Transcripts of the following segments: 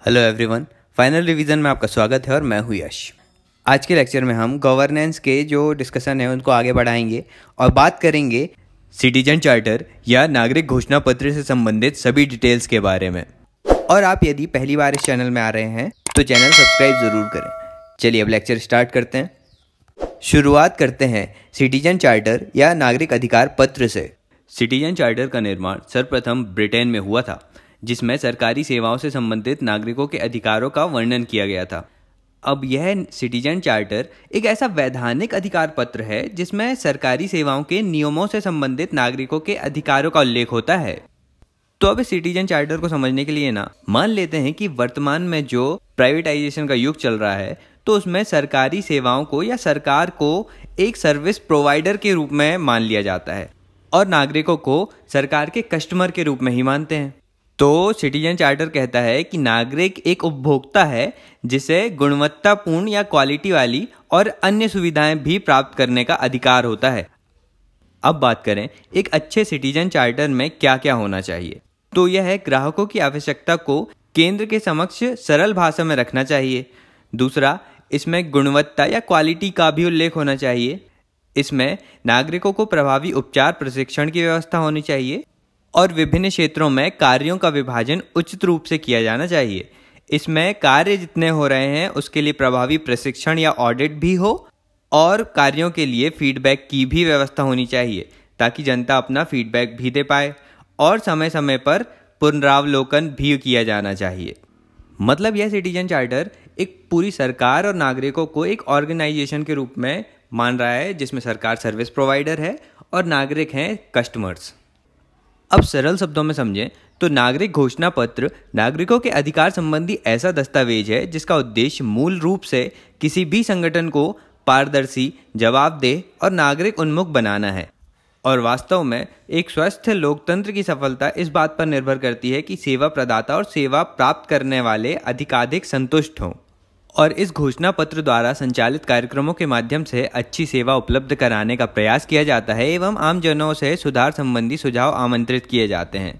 Hello everyone, final revision में आपका स्वागत है और मैं हूँ यश। आज के लेक्चर में हम गवर्नेंस के जो डिस्कशन है उनको आगे बढ़ाएंगे और बात करेंगे सिटीजन चार्टर या नागरिक घोषणा पत्र से संबंधित सभी डिटेल्स के बारे में। और आप यदि पहली बार इस चैनल में आ रहे हैं तो चैनल सब्सक्राइब ज़रूर करें। चलिए अब लेक्चर स्टार्ट करते हैं। शुरुआत करते हैं सिटीजन चार्टर या नागरिक अधिकार पत्र से। सिटीजन चार्टर का निर्माण सर्वप्रथम ब्रिटेन में हुआ था, जिसमें सरकारी सेवाओं से संबंधित नागरिकों के अधिकारों का वर्णन किया गया था। अब यह सिटीजन चार्टर एक ऐसा वैधानिक अधिकार पत्र है जिसमें सरकारी सेवाओं के नियमों से संबंधित नागरिकों के अधिकारों का उल्लेख होता है। तो अब इस सिटीजन चार्टर को समझने के लिए मान लेते हैं कि वर्तमान में जो प्राइवेटाइजेशन का युग चल रहा है, तो उसमें सरकारी सेवाओं को या सरकार को एक सर्विस प्रोवाइडर के रूप में मान लिया जाता है और नागरिकों को सरकार के कस्टमर के रूप में ही मानते हैं। तो सिटीजन चार्टर कहता है कि नागरिक एक उपभोक्ता है जिसे गुणवत्तापूर्ण या क्वालिटी वाली और अन्य सुविधाएं भी प्राप्त करने का अधिकार होता है। अब बात करें एक अच्छे सिटीजन चार्टर में क्या क्या होना चाहिए, तो यह है ग्राहकों की आवश्यकता को केंद्र के समक्ष सरल भाषा में रखना चाहिए। दूसरा, इसमें गुणवत्ता या क्वालिटी का भी उल्लेख होना चाहिए। इसमें नागरिकों को प्रभावी उपचार प्रशिक्षण की व्यवस्था होनी चाहिए और विभिन्न क्षेत्रों में कार्यों का विभाजन उचित रूप से किया जाना चाहिए। इसमें कार्य जितने हो रहे हैं उसके लिए प्रभावी प्रशिक्षण या ऑडिट भी हो और कार्यों के लिए फीडबैक की भी व्यवस्था होनी चाहिए ताकि जनता अपना फीडबैक भी दे पाए और समय समय पर पुनरावलोकन भी किया जाना चाहिए। मतलब यह सिटीजन चार्टर एक पूरी सरकार और नागरिकों को एक ऑर्गेनाइजेशन के रूप में मान रहा है, जिसमें सरकार सर्विस प्रोवाइडर है और नागरिक हैं कस्टमर्स। अब सरल शब्दों में समझें तो नागरिक घोषणा पत्र नागरिकों के अधिकार संबंधी ऐसा दस्तावेज है जिसका उद्देश्य मूल रूप से किसी भी संगठन को पारदर्शी, जवाबदेह और नागरिक उन्मुख बनाना है। और वास्तव में एक स्वस्थ लोकतंत्र की सफलता इस बात पर निर्भर करती है कि सेवा प्रदाता और सेवा प्राप्त करने वाले अधिकाधिक संतुष्ट हों और इस घोषणा पत्र द्वारा संचालित कार्यक्रमों के माध्यम से अच्छी सेवा उपलब्ध कराने का प्रयास किया जाता है एवं आमजनों से सुधार संबंधी सुझाव आमंत्रित किए जाते हैं।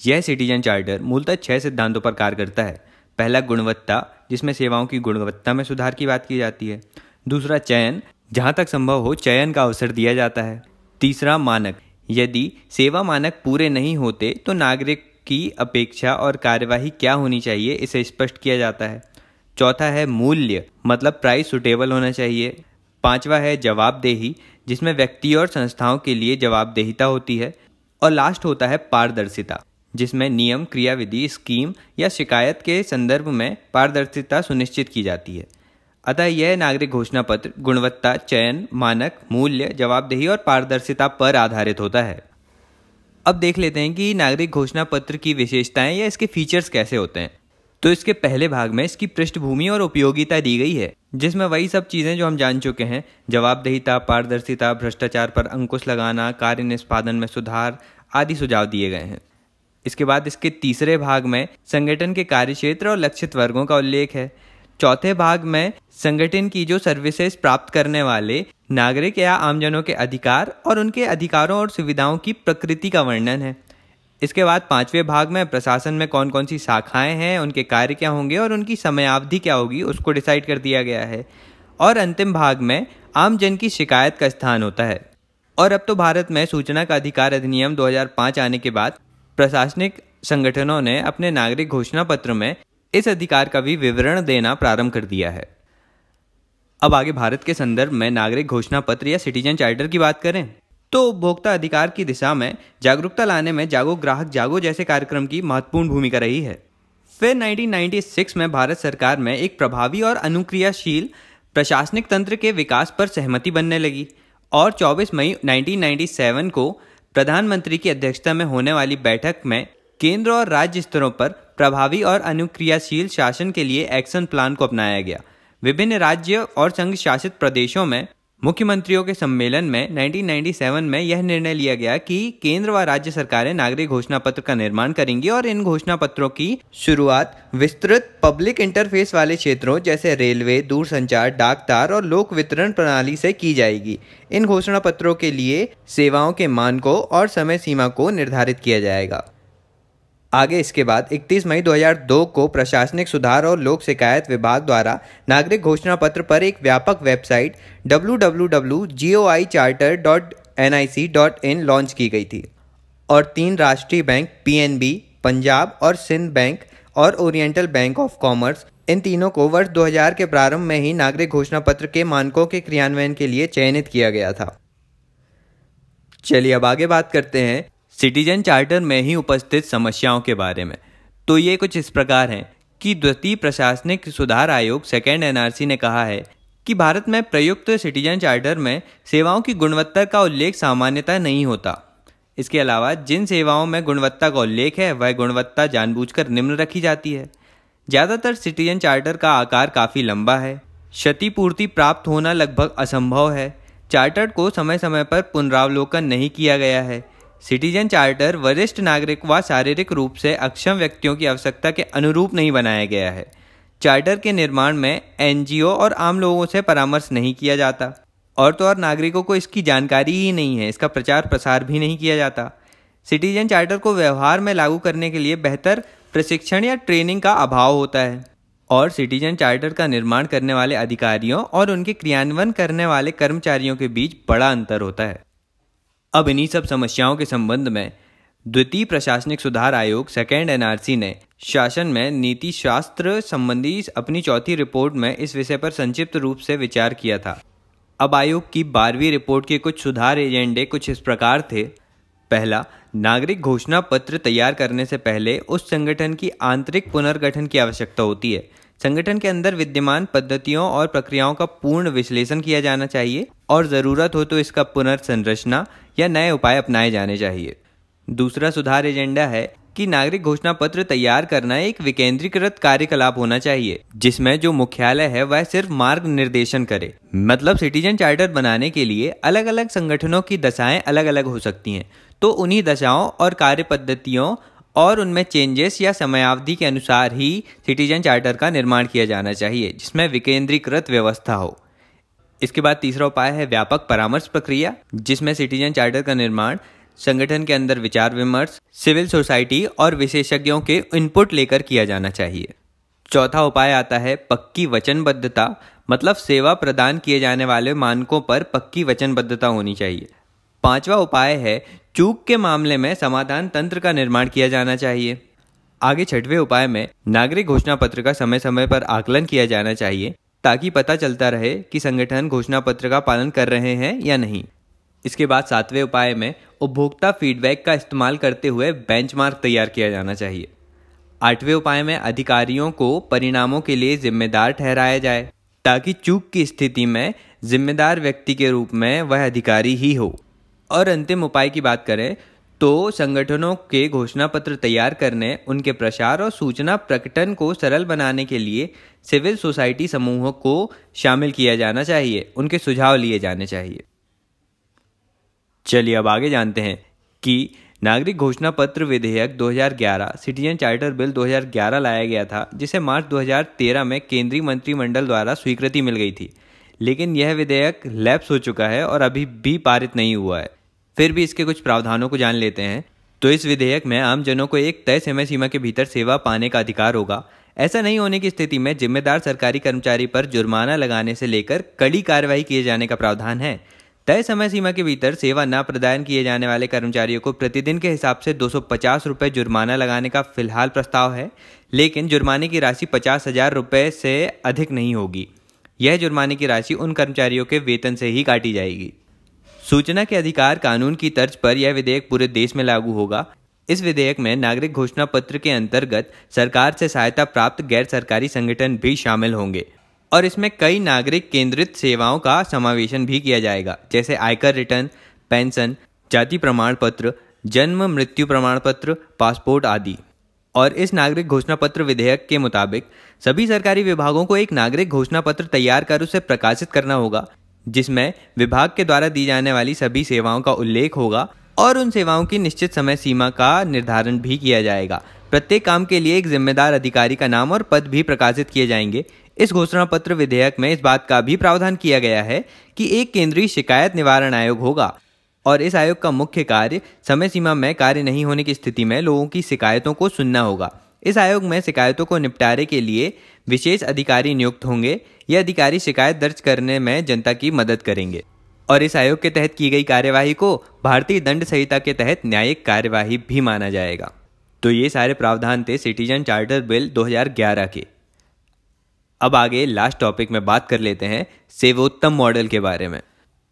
यह सिटीजन चार्टर मूलतः 6 सिद्धांतों पर कार्य करता है। पहला, गुणवत्ता, जिसमें सेवाओं की गुणवत्ता में सुधार की बात की जाती है। दूसरा, चयन, जहां तक संभव हो चयन का अवसर दिया जाता है। तीसरा, मानक, यदि सेवा मानक पूरे नहीं होते तो नागरिक की अपेक्षा और कार्यवाही क्या होनी चाहिए इसे स्पष्ट किया जाता है। चौथा है मूल्य, मतलब प्राइस सुटेबल होना चाहिए। पांचवा है जवाबदेही, जिसमें व्यक्ति और संस्थाओं के लिए जवाबदेहिता होती है। और लास्ट होता है पारदर्शिता, जिसमें नियम, क्रियाविधि, स्कीम या शिकायत के संदर्भ में पारदर्शिता सुनिश्चित की जाती है। अतः यह नागरिक घोषणा पत्र गुणवत्ता, चयन, मानक, मूल्य, जवाबदेही और पारदर्शिता पर आधारित होता है। अब देख लेते हैं कि नागरिक घोषणा पत्र की विशेषताएं या इसके फीचर्स कैसे होते हैं। तो इसके पहले भाग में इसकी पृष्ठभूमि और उपयोगिता दी गई है, जिसमें वही सब चीज़ें जो हम जान चुके हैं, जवाबदेहिता, पारदर्शिता, भ्रष्टाचार पर अंकुश लगाना, कार्य निष्पादन में सुधार आदि सुझाव दिए गए हैं। इसके बाद इसके तीसरे भाग में संगठन के कार्यक्षेत्र और लक्षित वर्गों का उल्लेख है। चौथे भाग में संगठन की जो सर्विसेज प्राप्त करने वाले नागरिक या आमजनों के अधिकार और उनके अधिकारों और सुविधाओं की प्रकृति का वर्णन है। इसके बाद पांचवें भाग में प्रशासन में कौन कौन सी शाखाएं हैं, उनके कार्य क्या होंगे और उनकी समयावधि क्या होगी उसको डिसाइड कर दिया गया है। और अंतिम भाग में आम जन की शिकायत का स्थान होता है। और अब तो भारत में सूचना का अधिकार अधिनियम 2005 आने के बाद प्रशासनिक संगठनों ने अपने नागरिक घोषणा पत्र में इस अधिकार का भी विवरण देना प्रारंभ कर दिया है। अब आगे भारत के संदर्भ में नागरिक घोषणा पत्र या सिटीजन चार्टर की बात करें तो उपभोक्ता अधिकार की दिशा में जागरूकता लाने में जागो ग्राहक जागो जैसे कार्यक्रम की महत्वपूर्ण भूमिका रही है। फिर 1996 में भारत सरकार में एक प्रभावी और अनुक्रियाशील प्रशासनिक तंत्र के विकास पर सहमति बनने लगी और 24 मई 1997 को प्रधानमंत्री की अध्यक्षता में होने वाली बैठक में केंद्र और राज्य स्तरों पर प्रभावी और अनुक्रियाशील शासन के लिए एक्शन प्लान को अपनाया गया। विभिन्न राज्य और संघ शासित प्रदेशों में मुख्यमंत्रियों के सम्मेलन में 1997 में यह निर्णय लिया गया कि केंद्र व राज्य सरकारें नागरिक घोषणा पत्र का निर्माण करेंगी और इन घोषणा पत्रों की शुरुआत विस्तृत पब्लिक इंटरफेस वाले क्षेत्रों जैसे रेलवे, दूरसंचार, डाक तार और लोक वितरण प्रणाली से की जाएगी। इन घोषणा पत्रों के लिए सेवाओं के मानकों और समय सीमा को निर्धारित किया जाएगा। आगे इसके बाद 31 मई 2002 को प्रशासनिक सुधार और लोक शिकायत विभाग द्वारा नागरिक घोषणा पत्र पर एक व्यापक वेबसाइट www.goicharter.nic.in लॉन्च की गई थी और 3 राष्ट्रीय बैंक PNB, पंजाब और सिंध बैंक और ओरिएंटल बैंक ऑफ कॉमर्स, इन तीनों को वर्ष 2000 के प्रारंभ में ही नागरिक घोषणा पत्र के मानकों के क्रियान्वयन के लिए चयनित किया गया था। चलिए अब आगे बात करते हैं सिटीजन चार्टर में ही उपस्थित समस्याओं के बारे में। तो ये कुछ इस प्रकार हैं कि द्वितीय प्रशासनिक सुधार आयोग सेकेंड NRC ने कहा है कि भारत में प्रयुक्त सिटीजन चार्टर में सेवाओं की गुणवत्ता का उल्लेख सामान्यतः नहीं होता। इसके अलावा जिन सेवाओं में गुणवत्ता का उल्लेख है वह गुणवत्ता जानबूझकर निम्न रखी जाती है। ज़्यादातर सिटीजन चार्टर का आकार काफ़ी लंबा है, क्षतिपूर्ति प्राप्त होना लगभग असंभव है, चार्टर को समय समय पर पुनरावलोकन नहीं किया गया है। सिटीजन चार्टर वरिष्ठ नागरिक व शारीरिक रूप से अक्षम व्यक्तियों की आवश्यकता के अनुरूप नहीं बनाया गया है। चार्टर के निर्माण में NGO और आम लोगों से परामर्श नहीं किया जाता और तो और नागरिकों को इसकी जानकारी ही नहीं है, इसका प्रचार प्रसार भी नहीं किया जाता। सिटीजन चार्टर को व्यवहार में लागू करने के लिए बेहतर प्रशिक्षण या ट्रेनिंग का अभाव होता है और सिटीजन चार्टर का निर्माण करने वाले अधिकारियों और उनके क्रियान्वयन करने वाले कर्मचारियों के बीच बड़ा अंतर होता है। अब इन्हीं सब समस्याओं के संबंध में द्वितीय प्रशासनिक सुधार आयोग सेकेंड NRC ने शासन में नीति शास्त्र संबंधी अपनी चौथी रिपोर्ट में इस विषय पर संक्षिप्त रूप से विचार किया था। अब आयोग की 12वीं रिपोर्ट के कुछ सुधार एजेंडे कुछ इस प्रकार थे। पहला, नागरिक घोषणा पत्र तैयार करने से पहले उस संगठन की आंतरिक पुनर्गठन की आवश्यकता होती है। संगठन के अंदर विद्यमान पद्धतियों और प्रक्रियाओं का पूर्ण विश्लेषण किया जाना चाहिए और ज़रूरत हो तो इसका पुनर्संरचना या नए उपाय अपनाए जाने चाहिए। दूसरा सुधार एजेंडा है कि नागरिक घोषणा पत्र तैयार करना एक विकेंद्रीकृत कार्यकलाप होना चाहिए, जिसमें जो मुख्यालय है वह सिर्फ मार्ग निर्देशन करे। मतलब सिटीजन चार्टर बनाने के लिए अलग अलग संगठनों की दशाएं अलग अलग हो सकती हैं, तो उन्हीं दशाओं और कार्य पद्धतियों और उनमें चेंजेस या समयावधि के अनुसार ही सिटीजन चार्टर का निर्माण किया जाना चाहिए, जिसमें विकेंद्रीकृत व्यवस्था हो। इसके बाद तीसरा उपाय है व्यापक परामर्श प्रक्रिया, जिसमें सिटीजन चार्टर का निर्माण संगठन के अंदर विचार विमर्श, सिविल सोसाइटी और विशेषज्ञों के इनपुट लेकर किया जाना चाहिए। चौथा उपाय आता है पक्की वचनबद्धता, मतलब सेवा प्रदान किए जाने वाले मानकों पर पक्की वचनबद्धता होनी चाहिए। पांचवा उपाय है चूक के मामले में समाधान तंत्र का निर्माण किया जाना चाहिए। आगे छठवें उपाय में नागरिक घोषणा पत्र का समय समय पर आकलन किया जाना चाहिए, ताकि पता चलता रहे कि संगठन घोषणा पत्र का पालन कर रहे हैं या नहीं। इसके बाद सातवें उपाय में उपभोक्ता फीडबैक का इस्तेमाल करते हुए बेंचमार्क तैयार किया जाना चाहिए। आठवें उपाय में अधिकारियों को परिणामों के लिए जिम्मेदार ठहराया जाए, ताकि चूक की स्थिति में जिम्मेदार व्यक्ति के रूप में वह अधिकारी ही हो। और अंतिम उपाय की बात करें तो संगठनों के घोषणा पत्र तैयार करने, उनके प्रसार और सूचना प्रकटन को सरल बनाने के लिए सिविल सोसाइटी समूहों को शामिल किया जाना चाहिए, उनके सुझाव लिए जाने चाहिए। चलिए अब आगे जानते हैं कि नागरिक घोषणा पत्र विधेयक 2011 सिटीजन चार्टर बिल 2011 लाया गया था, जिसे मार्च 2013 में केंद्रीय मंत्रिमंडल द्वारा स्वीकृति मिल गई थी। लेकिन यह विधेयक लैप्स हो चुका है और अभी भी पारित नहीं हुआ है। फिर भी इसके कुछ प्रावधानों को जान लेते हैं। तो इस विधेयक में आम जनों को एक तय समय सीमा के भीतर सेवा पाने का अधिकार होगा। ऐसा नहीं होने की स्थिति में जिम्मेदार सरकारी कर्मचारी पर जुर्माना लगाने से लेकर कड़ी कार्रवाई किए जाने का प्रावधान है। तय समय सीमा के भीतर सेवा न प्रदान किए जाने वाले कर्मचारियों को प्रतिदिन के हिसाब से 250 रुपये जुर्माना लगाने का फिलहाल प्रस्ताव है, लेकिन जुर्माने की राशि 50,000 रुपये से अधिक नहीं होगी। यह जुर्माने की राशि उन कर्मचारियों के वेतन से ही काटी जाएगी। सूचना के अधिकार कानून की तर्ज पर यह विधेयक पूरे देश में लागू होगा। इस विधेयक में नागरिक घोषणा पत्र के अंतर्गत सरकार से सहायता प्राप्त गैर सरकारी संगठन भी शामिल होंगे और इसमें कई नागरिक केंद्रित सेवाओं का समावेशन भी किया जाएगा, जैसे आयकर रिटर्न, पेंशन, जाति प्रमाण पत्र, जन्म मृत्यु प्रमाण पत्र, पासपोर्ट आदि। और इस नागरिक घोषणा पत्र विधेयक के मुताबिक सभी सरकारी विभागों को एक नागरिक घोषणा पत्र तैयार कर उसे प्रकाशित करना होगा, जिसमें विभाग के द्वारा दी जाने वाली सभी सेवाओं का उल्लेख होगा और उन सेवाओं की निश्चित समय सीमा का निर्धारण भी किया जाएगा। प्रत्येक काम के लिए एक जिम्मेदार अधिकारी का नाम और पद भी प्रकाशित किए जाएंगे। इस घोषणा पत्र विधेयक में इस बात का भी प्रावधान किया गया है कि एक केंद्रीय शिकायत निवारण आयोग होगा और इस आयोग का मुख्य कार्य समय सीमा में कार्य नहीं होने की स्थिति में लोगों की शिकायतों को सुनना होगा। इस आयोग में शिकायतों को निपटारे के लिए विशेष अधिकारी नियुक्त होंगे। ये अधिकारी शिकायत दर्ज करने में जनता की मदद करेंगे और इस आयोग के तहत की गई कार्यवाही को भारतीय दंड संहिता के तहत न्यायिक कार्यवाही भी माना जाएगा। तो ये सारे प्रावधान थे सिटीजन चार्टर बिल 2011 के। अब आगे लास्ट टॉपिक में बात कर लेते हैं सेवोत्तम मॉडल के बारे में।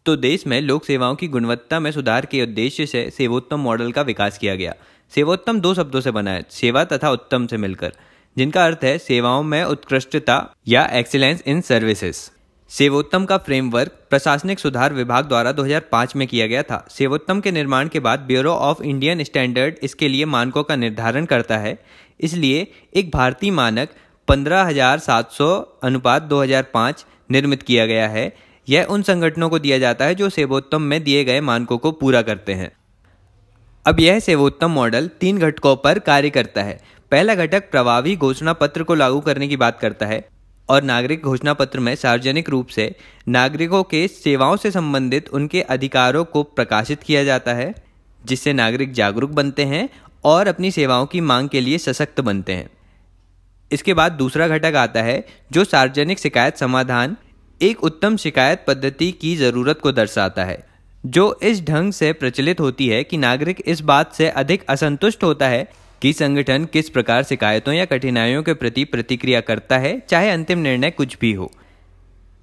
तो देश में लोक सेवाओं की गुणवत्ता में सुधार के उद्देश्य से सेवोत्तम मॉडल का विकास किया गया। सेवोत्तम 2 शब्दों से बना है, सेवा तथा उत्तम से मिलकर, जिनका अर्थ है सेवाओं में उत्कृष्टता या एक्सीलेंस इन सर्विसेज। सेवोत्तम का फ्रेमवर्क प्रशासनिक सुधार विभाग द्वारा 2005 में किया गया था। सेवोत्तम के निर्माण के बाद ब्यूरो ऑफ इंडियन स्टैंडर्ड इसके लिए मानकों का निर्धारण करता है। इसलिए एक भारतीय मानक 15,700/2005 निर्मित किया गया है। यह उन संगठनों को दिया जाता है जो सेवोत्तम में दिए गए मानकों को पूरा करते हैं। अब यह सेवोत्तम मॉडल 3 घटकों पर कार्य करता है। पहला घटक प्रभावी घोषणा पत्र को लागू करने की बात करता है और नागरिक घोषणा पत्र में सार्वजनिक रूप से नागरिकों के सेवाओं से संबंधित उनके अधिकारों को प्रकाशित किया जाता है, जिससे नागरिक जागरूक बनते हैं और अपनी सेवाओं की मांग के लिए सशक्त बनते हैं। इसके बाद दूसरा घटक आता है जो सार्वजनिक शिकायत समाधान, एक उत्तम शिकायत पद्धति की ज़रूरत को दर्शाता है, जो इस ढंग से प्रचलित होती है कि नागरिक इस बात से अधिक असंतुष्ट होता है कि संगठन किस प्रकार शिकायतों या कठिनाइयों के प्रति प्रतिक्रिया करता है, चाहे अंतिम निर्णय कुछ भी हो।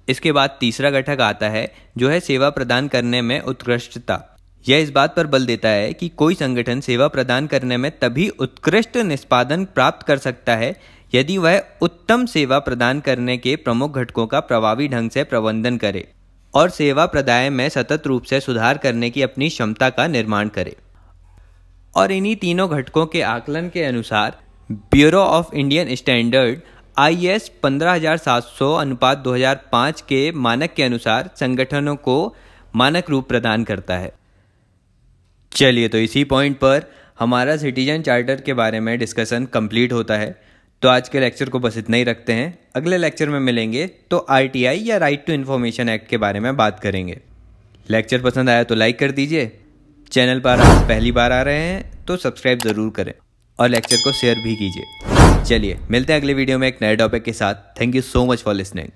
इसके बाद तीसरा घटक आता है जो है सेवा प्रदान करने में उत्कृष्टता। यह इस बात पर बल देता है कि कोई संगठन सेवा प्रदान करने में तभी उत्कृष्ट निष्पादन प्राप्त कर सकता है यदि वह उत्तम सेवा प्रदान करने के प्रमुख घटकों का प्रभावी ढंग से प्रबंधन करे और सेवा प्रदाय में सतत रूप से सुधार करने की अपनी क्षमता का निर्माण करे। और इन्हीं तीनों घटकों के आकलन के अनुसार bureau of Indian standard IS 15,700/2005 के मानक के अनुसार संगठनों को मानक रूप प्रदान करता है। चलिए, तो इसी पॉइंट पर हमारा सिटीजन चार्टर के बारे में डिस्कशन कंप्लीट होता है। तो आज के लेक्चर को बस इतना ही रखते हैं। अगले लेक्चर में मिलेंगे तो RTI या राइट टू इन्फॉर्मेशन एक्ट के बारे में बात करेंगे। लेक्चर पसंद आया तो लाइक कर दीजिए। चैनल पर आप पहली बार आ रहे हैं तो सब्सक्राइब ज़रूर करें और लेक्चर को शेयर भी कीजिए। चलिए, मिलते हैं अगले वीडियो में एक नए टॉपिक के साथ। Thank you so much for listening.